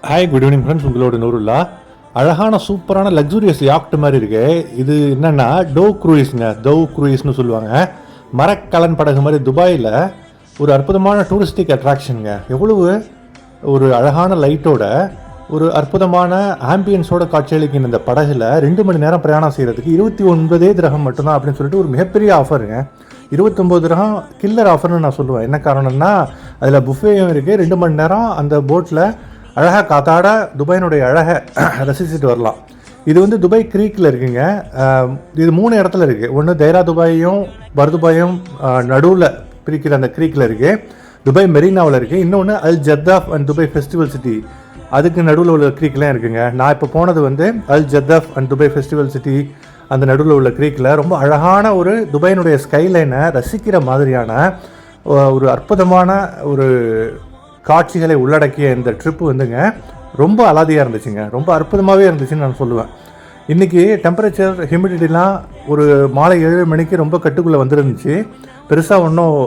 Hi, good evening friends. உங்களோட நூறுல்லா. அழகான சூப்பரான லக்ஸூரியஸ் யாக்ட் மாதிரி இருக்கு. இது என்னென்னா டவ் க்ரூயிஸ்னு சொல்லுவாங்க. மரக்கலன் படகு மாதிரி துபாயில் ஒரு அற்புதமான டூரிஸ்டிக் அட்ராக்ஷனுங்க. எவ்வளவு ஒரு அழகான லைட்டோட ஒரு அற்புதமான ஆம்பியன்ஸோட காட்சியளிக்கிற இந்த படகுல 2 மணி நேரம் பிரயாணம் செய்கிறதுக்கு 29 திரகம் மட்டும்தான் அப்படின்னு சொல்லிட்டு ஒரு மிகப்பெரிய ஆஃபருங்க. 29 திரகம் கில்லர் ஆஃபர்னு நான் சொல்லுவேன். என்ன காரணம்னா அதில் புஃபேயும் இருக்குது. 2 மணி நேரம் அந்த போட்டில் அழகாக காத்தாட துபாயினுடைய அழகை ரசிச்சுட்டு வரலாம். இது வந்து துபாய் க்ரீக்கில் இருக்குங்க. இது 3 இடத்துல இருக்குது. ஒன்று தைரா துபாயும் பர்துபாயும் நடுவில் பிரிக்கிற அந்த க்ரீக்கில் இருக்குது. துபாய் மெரினாவில் இருக்குது. இன்னொன்று அல் ஜத்தாஃப் அண்ட் துபாய் ஃபெஸ்டிவல் சிட்டி, அதுக்கு நடுவில் உள்ள க்ரீக்லாம் இருக்குங்க. நான் இப்போ போனது வந்து அல் ஜத்தாஃப் அண்ட் துபாய் ஃபெஸ்டிவல் சிட்டி, அந்த நடுவில் உள்ள க்ரீக்கில் ரொம்ப அழகான ஒரு துபாயினுடைய ஸ்கைலைனை ரசிக்கிற மாதிரியான ஒரு அற்புதமான ஒரு காட்சிகளை உள்ளடக்கிய இந்த ட்ரிப்பு வந்துங்க ரொம்ப அலாதியாக இருந்துச்சுங்க. ரொம்ப அற்புதமாகவே இருந்துச்சுன்னு நான் சொல்லுவேன். இன்றைக்கி டெம்பரேச்சர் ஹியூமிடிட்டிலாம் ஒரு மாலை 7 மணிக்கு ரொம்ப கட்டுக்குள்ளே வந்துருந்துச்சு. பெருசாக ஒன்றும்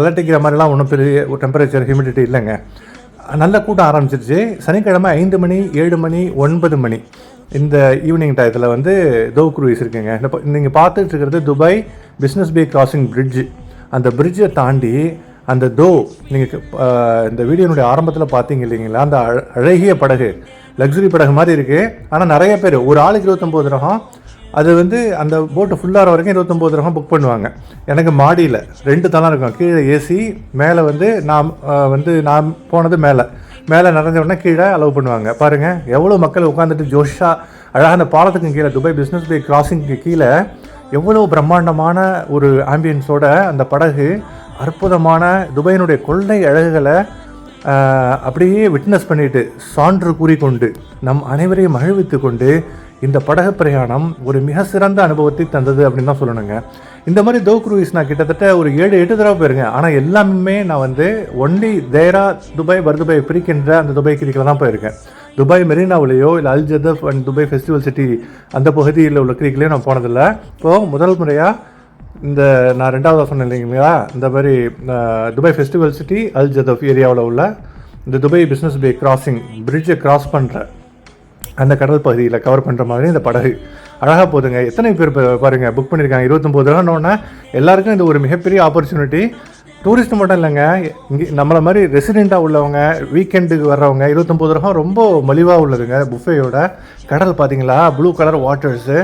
அலட்டிக்கிற மாதிரிலாம் ஒன்றும் பெரிய டெம்பரேச்சர் ஹியூமிடிட்டி இல்லைங்க. நல்ல கூட்டம் ஆரம்பிச்சிருச்சு. சனிக்கிழமை 5 மணி 7 மணி 9 மணி இந்த ஈவினிங் டயத்தில் வந்து டவ் க்ரூயிஸ் இருக்குங்க. நீங்கள் பார்த்துட்டு இருக்கிறது துபாய் பிஸ்னஸ் பே கிராசிங் பிரிட்ஜு. அந்த பிரிட்ஜை தாண்டி அந்த நீங்கள் இந்த வீடியோனுடைய ஆரம்பத்தில் பார்த்தீங்க இல்லைங்களா, அந்த அழகிய படகு லக்ஸுரி படகு மாதிரி இருக்குது. ஆனால் நிறைய பேர் ஒரு ஆளுக்கு 29 திரகம். அது வந்து அந்த போட்டு ஃபுல்லாகிற வரைக்கும் 29 திரகம் புக் பண்ணுவாங்க. எனக்கு மாடியில் 2 தளம் இருக்கும். கீழே ஏசி, மேலே வந்து நான் போனது மேலே நிறைஞ்ச உடனே கீழே அலோவ் பண்ணுவாங்க. பாருங்கள் எவ்வளோ மக்கள் உட்காந்துட்டு ஜோஷாக அழகாக அந்த பாலத்துக்கு கீழே துபாய் பிஸ்னஸ் பே கிராசிங்க்கு கீழே எவ்வளோ பிரம்மாண்டமான ஒரு ஆம்பியன்ஸோட அந்த படகு அற்புதமான துபாயினுடைய கொள்ளை அழகுகளை அப்படியே விட்னஸ் பண்ணிட்டு சான்று கூறிக்கொண்டு நம் அனைவரையும் மகிழ்வித்து கொண்டு இந்த படகு பிரயாணம் ஒரு மிக சிறந்த அனுபவத்தை தந்தது அப்படின்னு தான் சொல்லணுங்க. இந்த மாதிரி டவ் க்ரூயிஸ் நான் கிட்டத்தட்ட ஒரு 7-8 தடவை போயிருங்க. ஆனால் எல்லாமே நான் வந்து ஒன்லி தைரா துபாய் பர்துபாய் பிரிக்கின்ற அந்த துபாய் கிரிக்கில் தான் போயிருக்கேன். துபாய் மெரினாவிலேயோ இல்லை அல் ஜதஃப் அண்ட் துபாய் ஃபெஸ்டிவல் சிட்டி அந்த பகுதியில் உள்ள கிரிக்கிலையோ நான் போனதில்லை. இப்போது முதல் முறையாக இந்த நான் 2வது சொன்னேன் இல்லைங்களா, இந்த மாதிரி துபாய் ஃபெஸ்டிவல் சிட்டி அல் ஜதஃப் ஏரியாவில் உள்ள இந்த துபாய் பிஸ்னஸ் பே கிராசிங் பிரிட்ஜை கிராஸ் பண்ணுற அந்த கடல் பகுதியில் கவர் பண்ணுற மாதிரி இந்த படகு அழகாக போதுங்க. எத்தனை பேர் பாருங்கள் புக் பண்ணியிருக்காங்க. 29 திரகம்னோன்னா எல்லாருக்கும் இது ஒரு மிகப்பெரிய ஆப்பர்ச்சுனிட்டி. டூரிஸ்ட் மட்டும் இல்லைங்க, இங்கே நம்மளை மாதிரி ரெசிடெண்ட்டாக உள்ளவங்க, வீக்கெண்டுக்கு வர்றவங்க 29 திரகம் ரொம்ப மலிவாக உள்ளதுங்க. புஃபேயோட கடல் பார்த்தீங்களா, ப்ளூ கலர் வாட்டர்ஸு,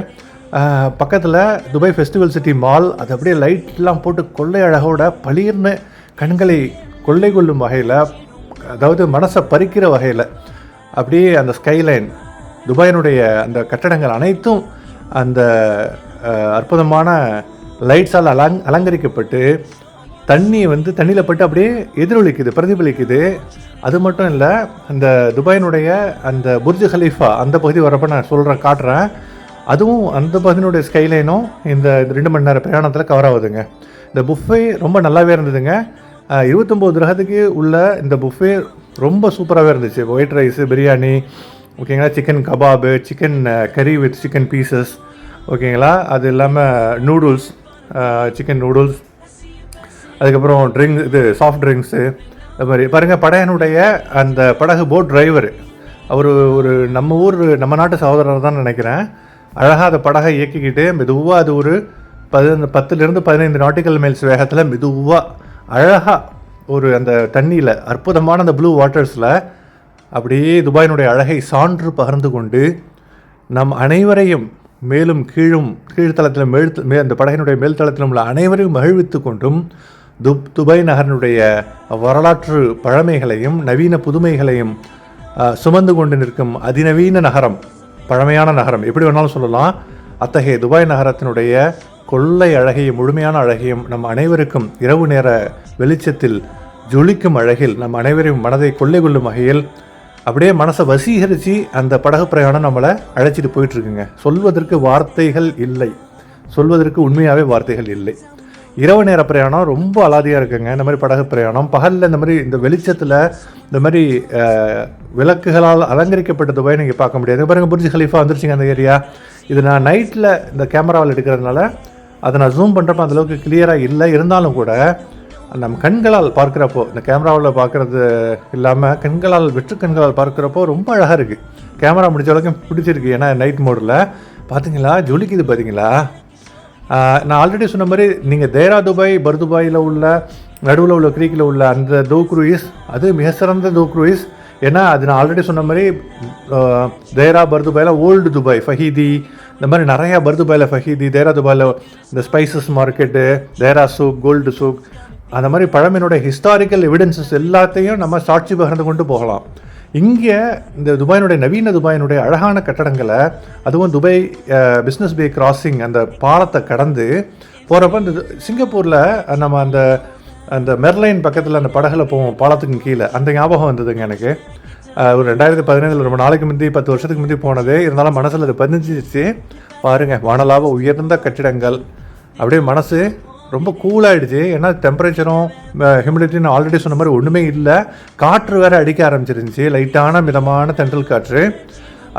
பக்கத்தில் துபாய் ஃபெஸ்டிவல் சிட்டி மால், அது அப்படியே லைட்லாம் போட்டு கொள்ளை அழகோட பளிர்னு கண்களை கொள்ளை கொள்ளும் வகையில், அதாவது மனசை பறிக்கிற வகையில் அப்படியே அந்த ஸ்கைலைன், துபாயினுடைய அந்த கட்டடங்கள் அனைத்தும் அந்த அற்புதமான லைட்ஸால் அலங்கரிக்கப்பட்டு தண்ணியில் பட்டு அப்படியே எதிரொலிக்குது, பிரதிபலிக்குது. அது மட்டும் இல்லை, அந்த துபாயினுடைய அந்த புர்ஜ் ஹலீஃபா அந்த பகுதி வரப்போ நான் காட்டுறேன். அதுவும் அந்த பகுதியினுடைய ஸ்கைலைனும் இந்த 2 மணி நேர பிரயாணத்தில் கவர் ஆகுதுங்க. இந்த புஃபே ரொம்ப நல்லாவே இருந்ததுங்க. 29 திரகத்துக்கு உள்ள இந்த புஃபே ரொம்ப சூப்பராகவே இருந்துச்சு. ஒயிட் ரைஸு, பிரியாணி, ஓகேங்களா, சிக்கன் கபாபு, சிக்கன் கறி வித் சிக்கன் பீசஸ், ஓகேங்களா, அது இல்லாமல் நூடுல்ஸ், சிக்கன் நூடுல்ஸ், அதுக்கப்புறம் சாஃப்ட் ட்ரிங்க்ஸு, அது மாதிரி பாருங்கள். படையனுடைய அந்த படகு போட் டிரைவர் அவர் ஒரு நம்ம நாட்டு சகோதரர் தான் நினைக்கிறேன். அழகாக அந்த படகை இயக்கிக்கிட்டு மெதுவாக அது ஒரு 10 to 15 நாட்டிக்கல் மைல்ஸ் வேகத்தில் மெதுவாக அழகாக ஒரு அந்த தண்ணியில் அற்புதமான அந்த ப்ளூ வாட்டர்ஸில் அப்படியே துபாயினுடைய அழகை சான்று பகிர்ந்து கொண்டு நம் அனைவரையும் மேலும் கீழ்த்தளத்தில் அந்த படகினுடைய மேல்தளத்திலும் உள்ள அனைவரையும் மகிழ்வித்து கொண்டும் துபாய் நகரினுடைய வரலாற்று பழமைகளையும் நவீன புதுமைகளையும் சுமந்து கொண்டு நிற்கும் அதிநவீன நகரம், பழமையான நகரம், எப்படி வேணாலும் சொல்லலாம். அத்தகைய துபாய் நகரத்தினுடைய கொள்ளை அழகையும் முழுமையான அழகையும் நம் அனைவருக்கும் இரவு நேர வெளிச்சத்தில் ஜொலிக்கும் அழகில் நம் அனைவரையும் மனதை கொள்ளை கொள்ளும் வகையில் அப்படியே மனசை வசீகரித்து அந்த படகு பிரயாணம் நம்மளை அழைச்சிட்டு போயிட்டுருக்குங்க. சொல்வதற்கு வார்த்தைகள் இல்லை, சொல்வதற்கு உண்மையாகவே வார்த்தைகள் இல்லை. இரவு நேர பிரயாணம் ரொம்ப அலாதியாக இருக்குங்க. இந்த மாதிரி படகு பிரயாணம் பகலில் இந்த மாதிரி இந்த வெளிச்சத்தில் இந்த மாதிரி விளக்குகளால் அலங்கரிக்கப்பட்ட துபாய் நீங்கள் பார்க்க முடியாது. பாருங்கள், புர்ஜ் ஹலீஃபா வந்துருச்சுங்க அந்த ஏரியா. இது நான் நைட்டில் இந்த கேமராவில் எடுக்கிறதுனால அதை நான் ஜூம் பண்ணுறப்ப அந்தளவுக்கு கிளியராக இல்லை. இருந்தாலும் கூட நம்ம கண்களால் பார்க்குறப்போ, இந்த கேமராவில் பார்க்குறது இல்லாமல் வெற்று கண்களால் பார்க்குறப்போ ரொம்ப அழகாக இருக்குது. கேமரா முடிஞ்ச அளவுக்கு பிடிச்சிருக்கு. ஏன்னா நைட் மோடில் பார்த்தீங்களா, ஜொலிக்குது பார்த்தீங்களா. நான் ஆல்ரெடி சொன்ன மாதிரி நீங்கள் தேரா துபாய், பர்துபாயில் உள்ள நடுவில் உள்ள க்ரீக்கில் உள்ள அந்த தோ க்ரூயிஸ் அது மிக சிறந்த தோ க்ரூயிஸ். ஏன்னா அது நான் ஆல்ரெடி சொன்ன மாதிரி தேரா பர்துபாயில் ஓல்டு துபாய் ஃபஹீதி, இந்த மாதிரி நிறையா பர்துபாயில் ஃபஹீதி, தேரா துபாயில் இந்த ஸ்பைசஸ் மார்க்கெட்டு, தேரா சூக், கோல்டு சூக், அந்த மாதிரி பழமையினுடைய ஹிஸ்டாரிக்கல் எவிடன்சஸ் எல்லாத்தையும் நம்ம சாட்சி பகிர்ந்து கொண்டு போகலாம். இங்கே இந்த துபாயினுடைய நவீன துபாயினுடைய அழகான கட்டடங்களை, அதுவும் துபாய் பிஸ்னஸ் பே கிராசிங் அந்த பாலத்தை கடந்து போகிறப்ப இந்த சிங்கப்பூரில் நம்ம அந்த அந்த மெர்லைன் பக்கத்தில் அந்த படகுல போவோம் பாலத்துக்கு கீழே, அந்த ஞாபகம் வந்ததுங்க எனக்கு. ஒரு 2015 ரொம்ப நாளைக்கு முந்தி 10 வருஷத்துக்கு முந்தி போனது, இருந்தாலும் மனசில் அது பதிஞ்சிச்சு. பாருங்கள், வானலாவ உயர்ந்த கட்டிடங்கள், அப்படியே மனசு ரொம்ப கூலாகிடுச்சு. ஏன்னா டெம்பரேச்சரும் ஹியூமிடிட்டின்னு ஆல்ரெடி சொன்ன மாதிரி ஒன்றுமே இல்லை. காற்று வேறு அடிக்க ஆரம்பிச்சிருந்துச்சு, லைட்டான மிதமான தென்றல் காற்று.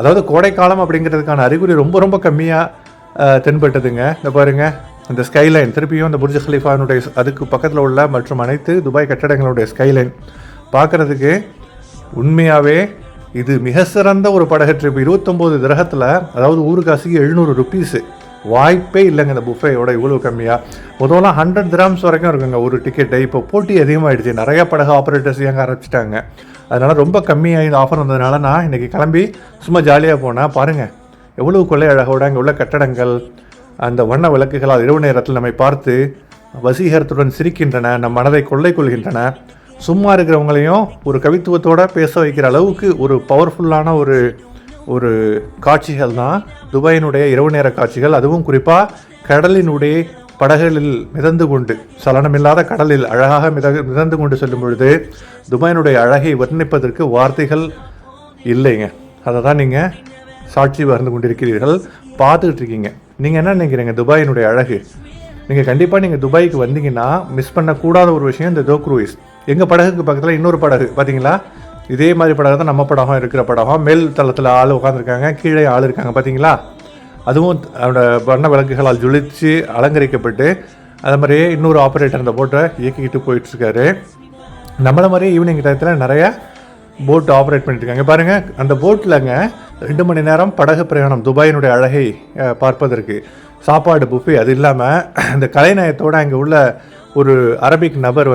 அதாவது கோடைக்காலம் அப்படிங்கிறதுக்கான அறிகுறி ரொம்ப ரொம்ப கம்மியாக தென்பட்டதுங்க. இந்த பாருங்கள், இந்த ஸ்கைலைன் திருப்பியும் இந்த புர்ஜ் கலீஃபானுடைய அதுக்கு பக்கத்தில் உள்ள மற்றும் அனைத்து துபாய் கட்டடங்களுடைய ஸ்கைலைன் பார்க்குறதுக்கு உண்மையாகவே இது மிக சிறந்த ஒரு படகு ட்ரிப். 29 திரகத்தில், அதாவது ஊரு காசுக்கு 700 ருப்பீஸு. வாய்ப்பே இல்லைங்க இந்த புஃபேயோட இவ்வளோ கம்மியாக. முதல்ல 100 திராம்ஸ் வரைக்கும் இருக்குங்க ஒரு டிக்கெட்டு. இப்போ போட்டி அதிகமாகிடுச்சு, நிறையா படகு ஆப்ரேட்டர்ஸ் இயங்க ஆரம்பிச்சிட்டாங்க. அதனால் ரொம்ப கம்மியாக இந்த ஆஃபர் வந்ததுனால நான் இன்றைக்கி கிளம்பி சும்மா ஜாலியாக போனேன். பாருங்கள் எவ்வளோ கொள்ளை அழகோட அங்கே உள்ள கட்டடங்கள், அந்த வண்ண விளக்குகளால் இரவு நேரத்தில் நம்மை பார்த்து வசீகரத்துடன் சிரிக்கின்றன, நம் மனதை கொள்ளை கொள்கின்றன. சும்மா இருக்கிறவங்களையும் ஒரு கவித்துவத்தோடு பேச வைக்கிற அளவுக்கு ஒரு பவர்ஃபுல்லான ஒரு காட்சிகள் தான் துபாயினுடைய இரவு நேர காட்சிகள். அதுவும் குறிப்பாக கடலினுடைய படகுகளில் மிதந்து கொண்டு, சலனமில்லாத கடலில் அழகாக மிதந்து கொண்டு செல்லும் பொழுது துபாயினுடைய அழகை வர்ணிப்பதற்கு வார்த்தைகள் இல்லைங்க. அதை தான் நீங்கள் சாட்சி பகிர்ந்து கொண்டிருக்கிறீர்கள், பார்த்துக்கிட்டு இருக்கீங்க. நீங்கள் என்ன நினைக்கிறீங்க துபாயினுடைய அழகு? நீங்கள் துபாய்க்கு வந்தீங்கன்னா மிஸ் பண்ணக்கூடாத ஒரு விஷயம் இந்த தோ க்ரூயிஸ். எங்கள் படகுக்கு பக்கத்தில் இன்னொரு படகு பார்த்தீங்களா, இதே மாதிரி படகு தான் நம்ம படகம் இருக்கிற படகம். மேல் தளத்தில் ஆள் உட்காந்துருக்காங்க, கீழே ஆள் இருக்காங்க பார்த்தீங்களா. அதுவும் அதோட வண்ண விளக்குகளால் ஜொலித்து அலங்கரிக்கப்பட்டு, அது மாதிரியே இன்னொரு ஆப்ரேட்டர் அந்த போட்டை இயக்கிக்கிட்டு போயிட்டுருக்காரு. நம்மளை மாதிரியே ஈவினிங் டயத்தில் நிறையா போட் ஆப்ரேட் பண்ணிட்டுருக்காங்க. பாருங்கள், அந்த போட்டில்ங்க 2 மணி நேரம் படகு பிரயாணம் துபாயினுடைய அழகை பார்ப்பதற்கு. சாப்பாடு புஃபே, அது இல்லாமல் இந்த கலைநயத்தோடு அங்கே உள்ள ஒரு அரபிக் நபர்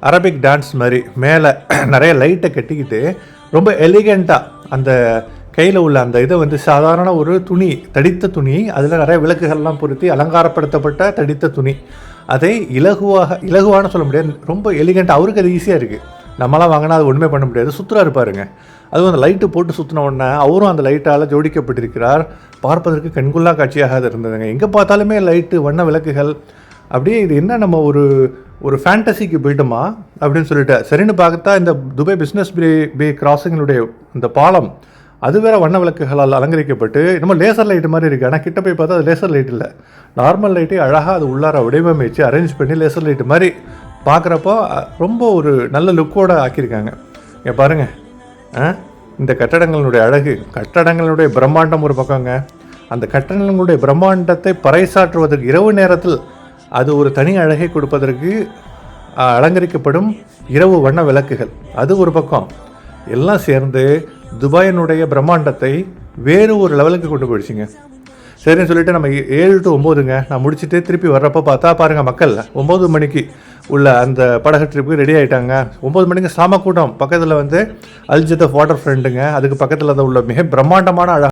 அரபிக் டான்ஸ் மாதிரி மேலே நிறைய லைட்டை கட்டிக்கிட்டு ரொம்ப எலிகண்ட்டாக அந்த கையில் உள்ள அந்த இதை சாதாரண ஒரு துணி, தடித்த துணி, அதில் நிறைய விளக்குகள்லாம் பொருத்தி அலங்காரப்படுத்தப்பட்ட தடித்த துணி, அதை இலகுவான சொல்ல முடியாது, ரொம்ப எலிகண்ட்டாக. அவருக்கு அது ஈஸியாக இருக்குது. நம்மளாம் வாங்கினா அது ஒன்றுமே பண்ண முடியாது. சுற்றுலா இருப்பாருங்க, அதுவும் அந்த லைட்டு போட்டு சுற்றின உடனே அவரும் அந்த லைட்டால் ஜோடிக்கப்பட்டிருக்கிறார். பார்ப்பதற்கு கண்குள்ளா காட்சியாக அது இருந்ததுங்க. எங்கே பார்த்தாலுமே லைட்டு, வண்ண விளக்குகள். அப்படியே இது என்ன நம்ம ஒரு ஃபேண்டசிக்கு போயிட்டோமா அப்படின்னு சொல்லிட்டு சரின்னு பார்த்தா இந்த துபாய் பிஸ்னஸ் பே கிராசிங்களுடைய இந்த பாலம் அது வேறு வண்ண விளக்குகளால் அலங்கரிக்கப்பட்டு நம்ம லேசர் லைட்டு மாதிரி இருக்குது. ஆனால் கிட்ட போய் பார்த்தா அது லேசர் லைட் இல்லை, நார்மல் லைட்டே அழகாக அது உள்ளார வடிவமைச்சு அரேஞ்ச் பண்ணி லேசர் லைட்டு மாதிரி பார்க்குறப்போ ரொம்ப ஒரு நல்ல லுக்கோடு ஆக்கியிருக்காங்க. இங்கே பாருங்கள், இந்த கட்டடங்களுடைய அழகு, கட்டடங்களுடைய பிரம்மாண்டம் ஒரு பக்கங்க. அந்த கட்டடங்களுடைய பிரம்மாண்டத்தை பறைசாற்றுவதற்கு இரவு நேரத்தில் அது ஒரு தனி அழகை கொடுப்பதற்கு அலங்கரிக்கப்படும் இரவு வண்ண விளக்குகள், அது ஒரு பக்கம். எல்லாம் சேர்ந்து துபாயினுடைய பிரம்மாண்டத்தை வேறு ஒரு லெவலுக்கு கொண்டு போயிடுச்சிங்க. சரின்னு சொல்லிட்டு நம்ம 7 to 9ங்க நான் முடிச்சுட்டு திருப்பி வர்றப்போ பார்த்தா பாருங்கள், மக்கள் 9 மணிக்கு உள்ள அந்த படகு ட்ரிப்புக்கு ரெடி ஆகிட்டாங்க. 9 மணிக்கு சாம கூட்டம். பக்கத்தில் அல்ஜதஃப் வாட்டர் ஃப்ரண்ட்டுங்க, அதுக்கு பக்கத்தில் உள்ள மிக பிரம்மாண்டமான